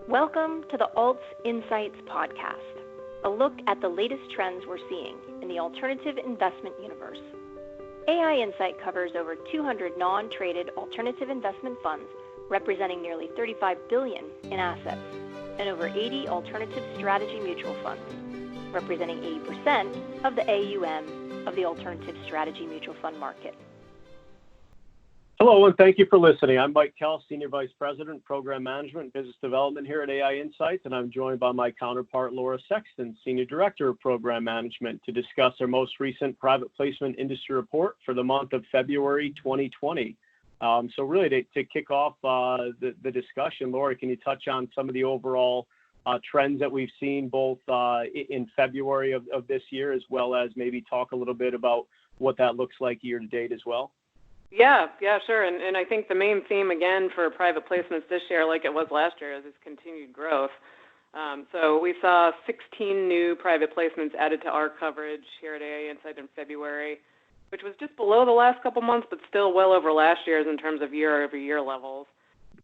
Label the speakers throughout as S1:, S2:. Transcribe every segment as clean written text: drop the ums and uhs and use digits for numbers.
S1: Welcome to the Alts Insights podcast, a look at the latest trends we're seeing in the alternative investment universe. AI Insight covers over 200 non-traded alternative investment funds representing nearly $35 billion in assets and over 80 alternative strategy mutual funds, representing 80% of the AUM of the alternative strategy mutual fund market.
S2: Hello, and thank you for listening. I'm Mike Kell, Senior Vice President, Program Management and Business Development here at AI Insights, and I'm joined by my counterpart, Laura Sexton, Senior Director of Program Management, to discuss our most recent private placement industry report for the month of February 2020. So really to kick off the discussion, Laura, can you touch on some of the overall trends that we've seen both in February of this year, as well as maybe talk a little bit about what that looks like year to date as well?
S3: Yeah, sure. And I think the main theme, again, for private placements this year, like it was last year, is continued growth. So we saw 16 new private placements added to our coverage here at AI Insight in February, which was just below the last couple months, but still well over last year's in terms of year-over-year levels.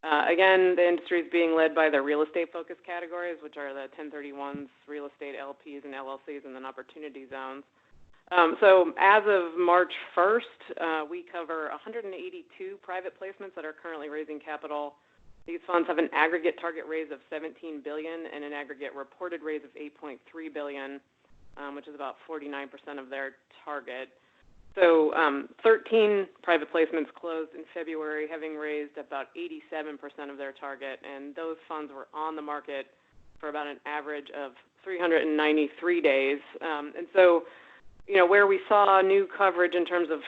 S3: Again, the industry is being led by the real estate-focused categories, which are the 1031s, real estate LPs and LLCs, and then opportunity zones. So as of March 1st, we cover 182 private placements that are currently raising capital. These funds have an aggregate target raise of $17 billion and an aggregate reported raise of $8.3 billion, which is about 49% of their target. So 13 private placements closed in February, having raised about 87% of their target, and those funds were on the market for about an average of 393 days. And so, you know, where we saw new coverage in terms of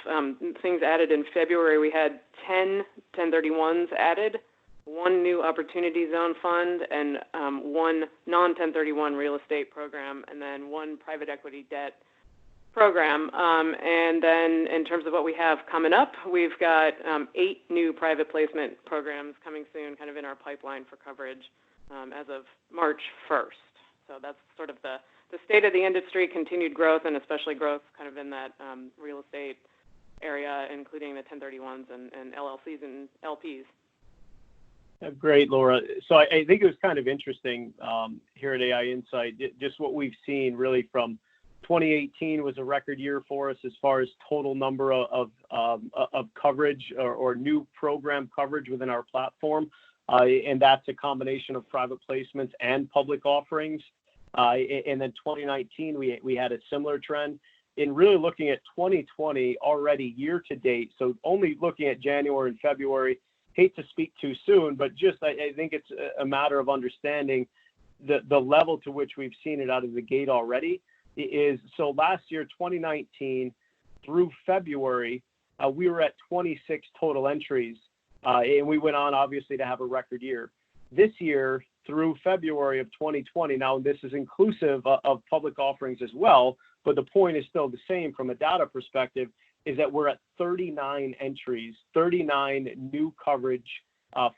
S3: things added in February, we had 10 1031s added, one new opportunity zone fund, and one non-1031 real estate program, and then one private equity debt program. And then in terms of what we have coming up, we've got 8 new private placement programs coming soon, kind of in our pipeline for coverage as of March 1st. So that's sort of the state of the industry, continued growth, and especially growth kind of in that real estate area, including the 1031s and LLCs and LPs.
S2: Great, Laura. So I think it was kind of interesting here at AI Insight, just what we've seen really from 2018 was a record year for us as far as total number of coverage or new program coverage within our platform. And that's a combination of private placements and public offerings. And then 2019, we had a similar trend. In really looking at 2020 already year to date, so only looking at January and February, hate to speak too soon, but just I think it's a matter of understanding the level to which we've seen it out of the gate already is, so last year, 2019, through February, we were at 26 total entries, and we went on, obviously, to have a record year. This year, through February of 2020, now this is inclusive of public offerings as well, but the point is still the same from a data perspective, is that we're at 39 entries, 39 new coverage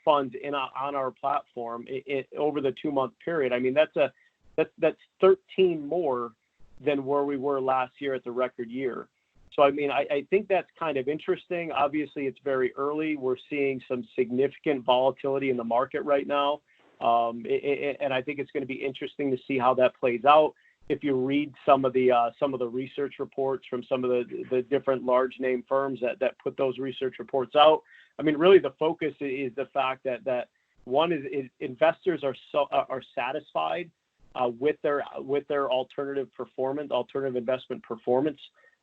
S2: funds on our platform over the 2-month period. I mean, that's 13 more than where we were last year at the record year. So, I mean, I think that's kind of interesting. Obviously, it's very early. We're seeing some significant volatility in the market right now. And I think it's going to be interesting to see how that plays out. If you read some of the research reports from some of the different large name firms that put those research reports out, I mean, really the focus is the fact that one is investors are satisfied with their alternative investment performance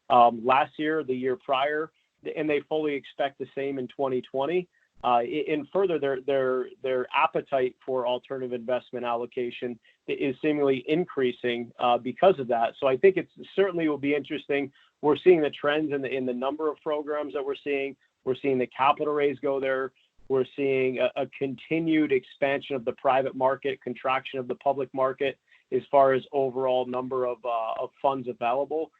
S2: last year, the year prior, and they fully expect the same in 2020. And further, their appetite for alternative investment allocation is seemingly increasing because of that. So I think it certainly will be interesting. We're seeing the trends in the number of programs that we're seeing. We're seeing the capital raise go there. We're seeing a continued expansion of the private market, contraction of the public market as far as overall number of funds available.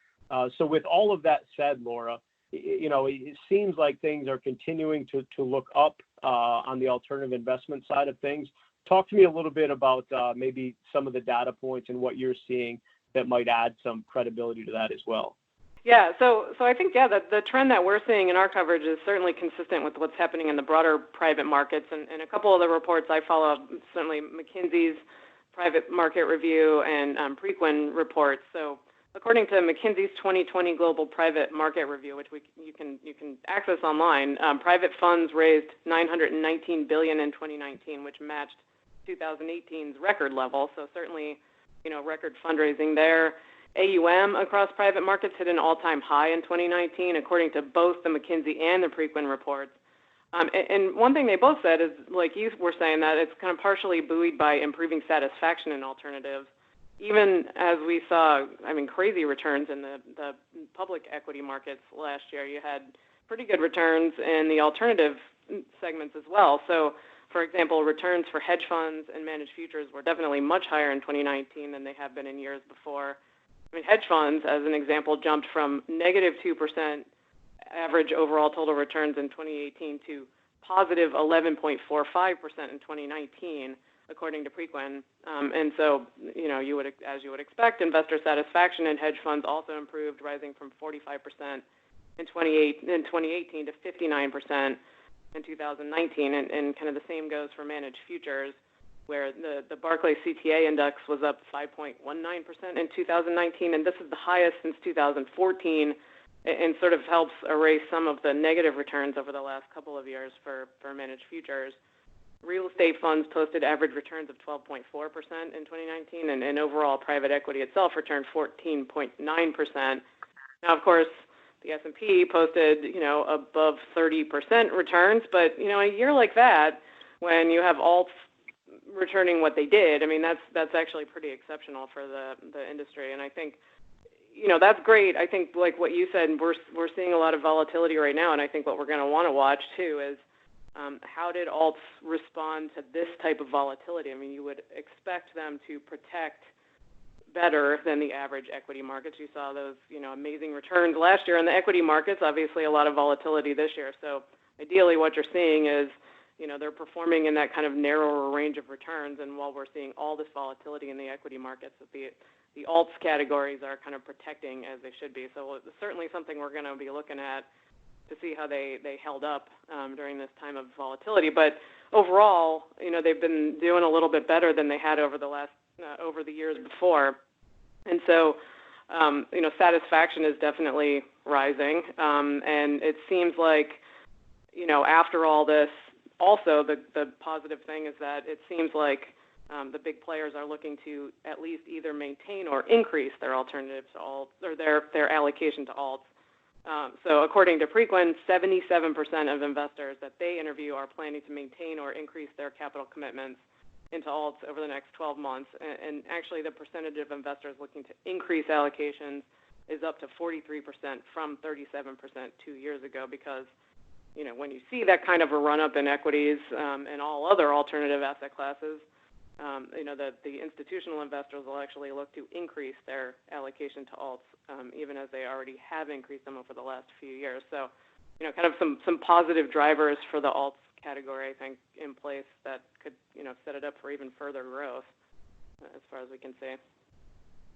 S2: So with all of that said, Laura, you know, it seems like things are continuing to look up on the alternative investment side of things. Talk to me a little bit about maybe some of the data points and what you're seeing that might add some credibility to that as well.
S3: Yeah, so I think, the trend that we're seeing in our coverage is certainly consistent with what's happening in the broader private markets. And a couple of the reports I follow, certainly McKinsey's private market review and Preqin reports. So according to McKinsey's 2020 Global Private Market Review, which you can access online, private funds raised $919 billion in 2019, which matched 2018's record level. So certainly, record fundraising there. AUM across private markets hit an all-time high in 2019, according to both the McKinsey and the Preqin reports. And one thing they both said is, like you were saying, that it's kind of partially buoyed by improving satisfaction in alternatives. Even as we saw, crazy returns in the public equity markets last year, you had pretty good returns in the alternative segments as well. So, for example, returns for hedge funds and managed futures were definitely much higher in 2019 than they have been in years before. Hedge funds, as an example, jumped from negative 2% average overall total returns in 2018 to positive 11.45% in 2019, according to Preqin. And so, as you would expect, investor satisfaction in hedge funds also improved, rising from 45% in 2018 to 59% in 2019. And kind of the same goes for managed futures, where the Barclays CTA index was up 5.19% in 2019, and this is the highest since 2014, and sort of helps erase some of the negative returns over the last couple of years for managed futures. Real estate funds posted average returns of 12.4% in 2019, and overall private equity itself returned 14.9%. Now, of course, the S&P posted, above 30% returns, but, a year like that, when you have alts returning what they did, that's actually pretty exceptional for the industry. And I think, that's great. I think, like what you said, we're seeing a lot of volatility right now, and I think what we're going to want to watch too is how did alts respond to this type of volatility? You would expect them to protect better than the average equity markets. You saw those, amazing returns last year in the equity markets. Obviously, a lot of volatility this year. So ideally, what you're seeing is they're performing in that kind of narrower range of returns, and while we're seeing all this volatility in the equity markets, the alts categories are kind of protecting as they should be. So it's certainly something we're going to be looking at to see how they held up during this time of volatility. But overall, they've been doing a little bit better than they had over the years before. And so, satisfaction is definitely rising, and it seems like, after all this, also, the positive thing is that it seems like the big players are looking to at least either maintain or increase their alternatives to alts, or their allocation to alts. So according to Preqin, 77% of investors that they interview are planning to maintain or increase their capital commitments into alts over the next 12 months. And actually, the percentage of investors looking to increase allocations is up to 43% from 37% 2 years ago, because when you see that kind of a run-up in equities and all other alternative asset classes, the institutional investors will actually look to increase their allocation to alts, even as they already have increased them over the last few years. So, kind of some positive drivers for the alts category, I think, in place that could, set it up for even further growth, as far as we can see.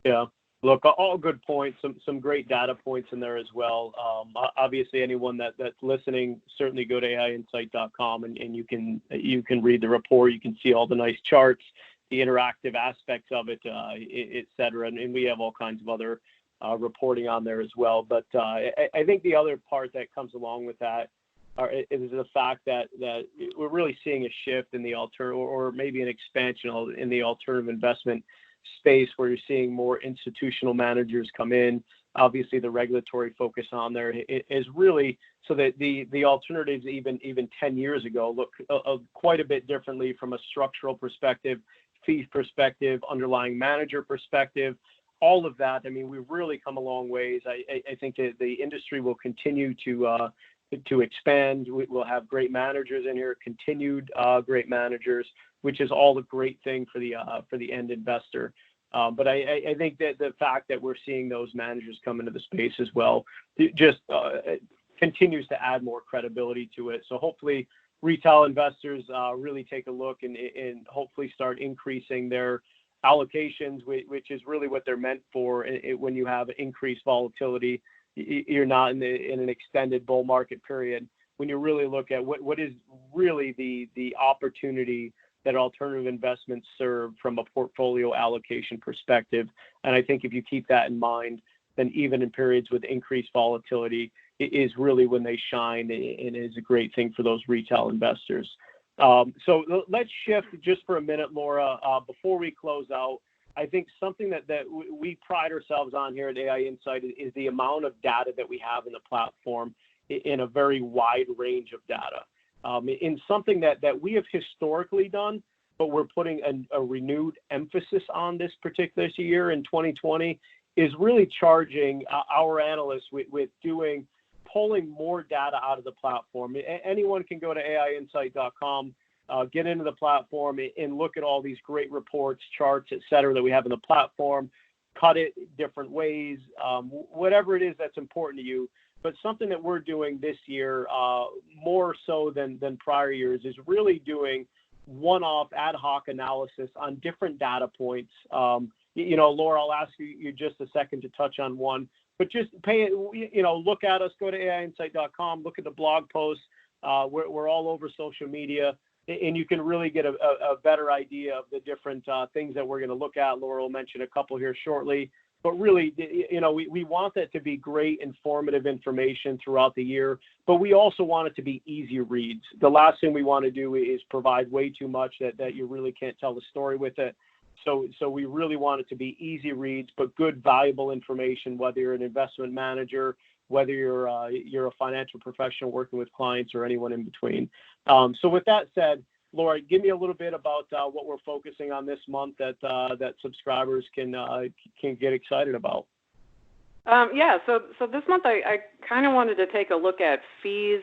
S2: Yeah. Look, all good points, some great data points in there as well. Obviously, anyone that's listening, certainly go to AIinsight.com and you can read the report. You can see all the nice charts, the interactive aspects of it, et cetera. And we have all kinds of other reporting on there as well. But I think the other part that comes along with that is the fact that we're really seeing a shift in the or maybe an expansion in the alternative investment space, where you're seeing more institutional managers come in. Obviously, the regulatory focus on there is really so that the alternatives even 10 years ago look quite a bit differently from a structural perspective, fee perspective, underlying manager perspective, all of that. We've really come a long ways. I think that the industry will continue to expand. We'll have great managers in here, continued great managers, which is all a great thing for the end investor. But I think that the fact that we're seeing those managers come into the space as well just continues to add more credibility to it. So hopefully retail investors really take a look and hopefully start increasing their allocations, which is really what they're meant for when you have increased volatility. you're not in an extended bull market period. When you really look at what is really the opportunity that alternative investments serve from a portfolio allocation perspective. And I think if you keep that in mind, then even in periods with increased volatility, it is really when they shine, and is a great thing for those retail investors. So let's shift just for a minute, Laura, before we close out. I think something that we pride ourselves on here at AI Insight is the amount of data that we have in the platform, in a very wide range of data. In something that we have historically done, but we're putting a renewed emphasis on this particular year in 2020, is really charging our analysts with pulling more data out of the platform. Anyone can go to AIinsight.com, get into the platform and look at all these great reports, charts, et cetera, that we have in the platform, cut it different ways, whatever it is that's important to you. But something that we're doing this year, more so than prior years, is really doing one-off ad hoc analysis on different data points. Laura, I'll ask you just a second to touch on one, but just look at us, go to AIinsight.com, look at the blog posts. We're all over social media, and you can really get a better idea of the different things that we're going to look at. Laura will mention a couple here shortly. But really, we want that to be great, informative information throughout the year, but we also want it to be easy reads. The last thing we want to do is provide way too much that you really can't tell the story with it. So we really want it to be easy reads, but good, valuable information, whether you're an investment manager, whether you're a financial professional working with clients, or anyone in between. So with that said, Laura, give me a little bit about what we're focusing on this month that subscribers can get excited about.
S3: So this month I kind of wanted to take a look at fees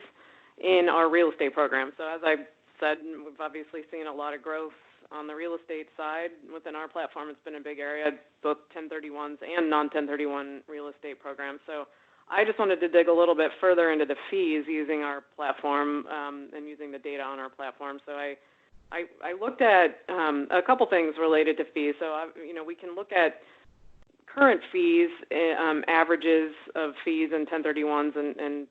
S3: in our real estate program. So as I said, we've obviously seen a lot of growth on the real estate side within our platform. It's been a big area, both 1031s and non-1031 real estate programs. So I just wanted to dig a little bit further into the fees using our platform and using the data on our platform. So I looked at a couple things related to fees. So we can look at current fees, averages of fees in 1031s and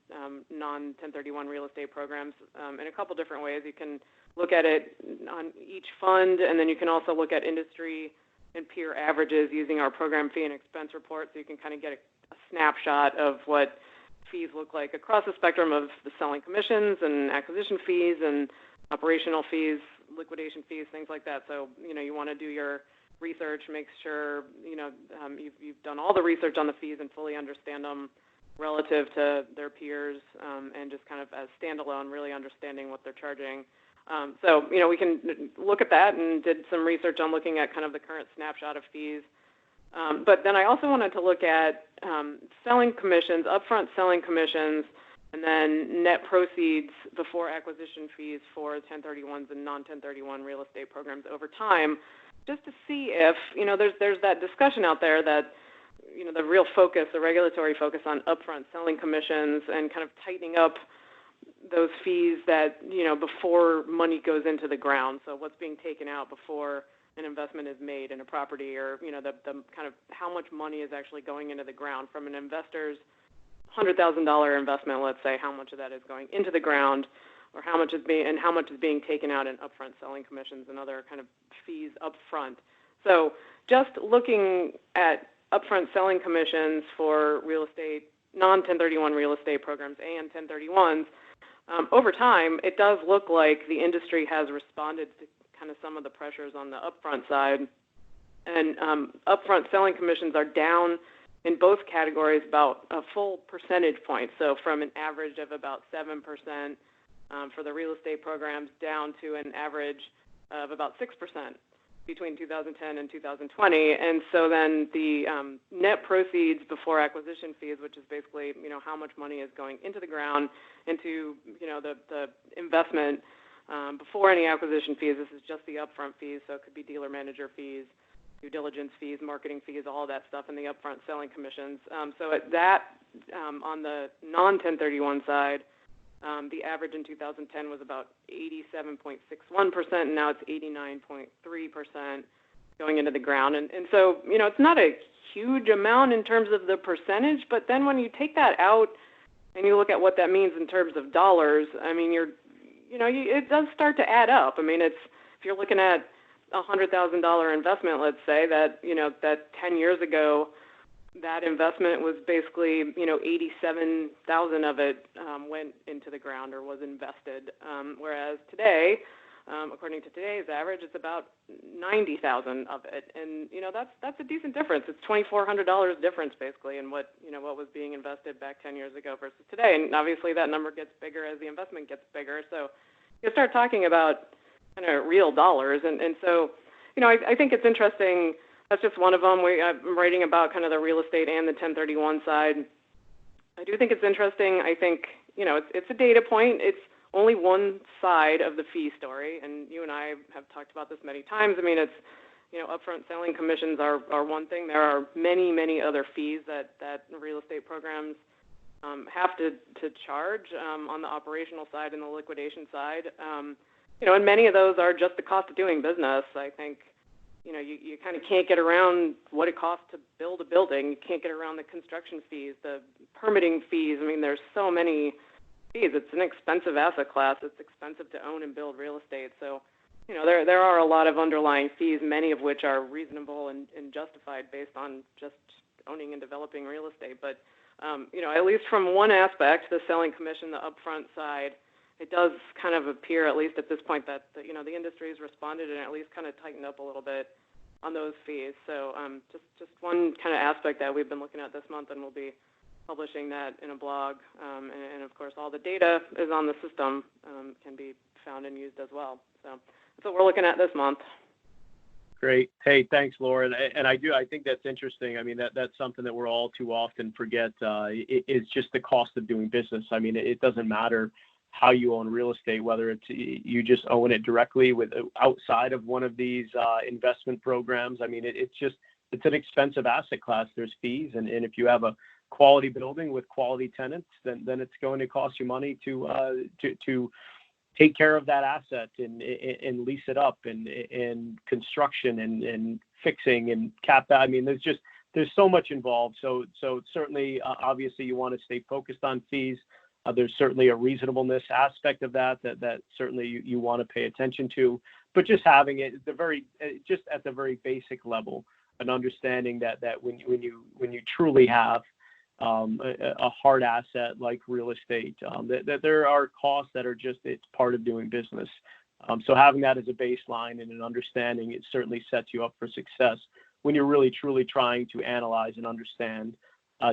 S3: non-1031 real estate programs in a couple different ways. You can look at it on each fund, and then you can also look at industry and peer averages using our program fee and expense report, so you can kind of get a snapshot of what fees look like across the spectrum of the selling commissions and acquisition fees and operational fees, liquidation fees, things like that. So, you want to do your research, make sure, you've done all the research on the fees and fully understand them relative to their peers, and just kind of as standalone, really understanding what they're charging. So, we can look at that, and did some research on looking at kind of the current snapshot of fees. But then I also wanted to look at selling commissions, upfront selling commissions, and then net proceeds before acquisition fees for 1031s and non-1031 real estate programs over time, just to see if, there's that discussion out there that, the real focus, the regulatory focus on upfront selling commissions and kind of tightening up those fees that, before money goes into the ground. So what's being taken out before an investment is made in a property, or, the kind of how much money is actually going into the ground from an investor's $100,000 investment, let's say, how much of that is going into the ground, or how much is being taken out in upfront selling commissions and other kind of fees up front. So just looking at upfront selling commissions for real estate, non-1031 real estate programs and 1031s, over time, it does look like the industry has responded to kind of some of the pressures on the upfront side. And upfront selling commissions are down in both categories about a full percentage point. So from an average of about 7% for the real estate programs down to an average of about 6% between 2010 and 2020. And so then the net proceeds before acquisition fees, which is basically, how much money is going into the ground, into, the investment before any acquisition fees. This is just the upfront fees, so it could be dealer manager fees, due diligence fees, marketing fees, all of that stuff in the upfront selling commissions. So at that, on the non-1031 side, the average in 2010 was about 87.61%, and now it's 89.3%. going into the ground. And so, it's not a huge amount in terms of the percentage, but then when you take that out and you look at what that means in terms of dollars, I mean, it does start to add up. I mean, if you're looking at a $100,000 investment, let's say that, that 10 years ago, that investment was basically, 87,000 of it went into the ground or was invested, whereas today, according to today's average, it's about 90,000 of it, and that's a decent difference. It's $2,400 difference basically in what was being invested back 10 years ago versus today, and obviously that number gets bigger as the investment gets bigger. So you start talking about kind of real dollars, and so I think it's interesting. That's just one of them. I'm writing about kind of the real estate and the 1031 side. I do think it's interesting. I think, it's a data point. It's only one side of the fee story, and you and I have talked about this many times. I mean, it's, upfront selling commissions are one thing. There are many, many other fees that real estate programs have to charge on the operational side and the liquidation side. And many of those are just the cost of doing business. I think, you kind of can't get around what it costs to build a building. You can't get around the construction fees, the permitting fees. I mean, there's so many fees. It's an expensive asset class. It's expensive to own and build real estate. So, there are a lot of underlying fees, many of which are reasonable and justified based on just owning and developing real estate. But, at least from one aspect, the selling commission, the upfront side, it does kind of appear, at least at this point, that the industry has responded and at least kind of tightened up a little bit on those fees. So just one kind of aspect that we've been looking at this month, and we'll be publishing that in a blog. And of course, all the data is on the system, can be found and used as well. So that's what we're looking at this month.
S2: Great. Hey, thanks, Laura. And I think that's interesting. I mean, that's something that we're all too often forget. It's just the cost of doing business. I mean, it doesn't matter how you own real estate, whether it's you just own it directly outside of one of these investment programs. I mean, it's an expensive asset class. There's fees, and if you have a quality building with quality tenants, then it's going to cost you money to take care of that asset and lease it up and construction and fixing and I mean, there's so much involved. So certainly, obviously, you want to stay focused on fees. There's certainly a reasonableness aspect of that certainly you want to pay attention to, but just having it just at the very basic level, an understanding that when you truly have a hard asset like real estate, that there are costs that are just, it's part of doing business. So having that as a baseline and an understanding, it certainly sets you up for success when you're really truly trying to analyze and understand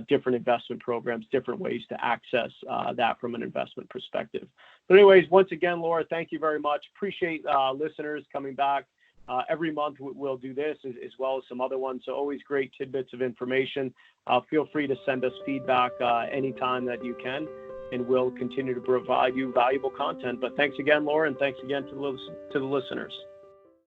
S2: different investment programs, different ways to access that from an investment perspective. But anyways, once again, Laura, thank you very much. Appreciate listeners coming back. Every month we'll do this as well as some other ones. So always great tidbits of information. Feel free to send us feedback anytime that you can, and we'll continue to provide you valuable content. But thanks again, Laura, and thanks again to the listeners.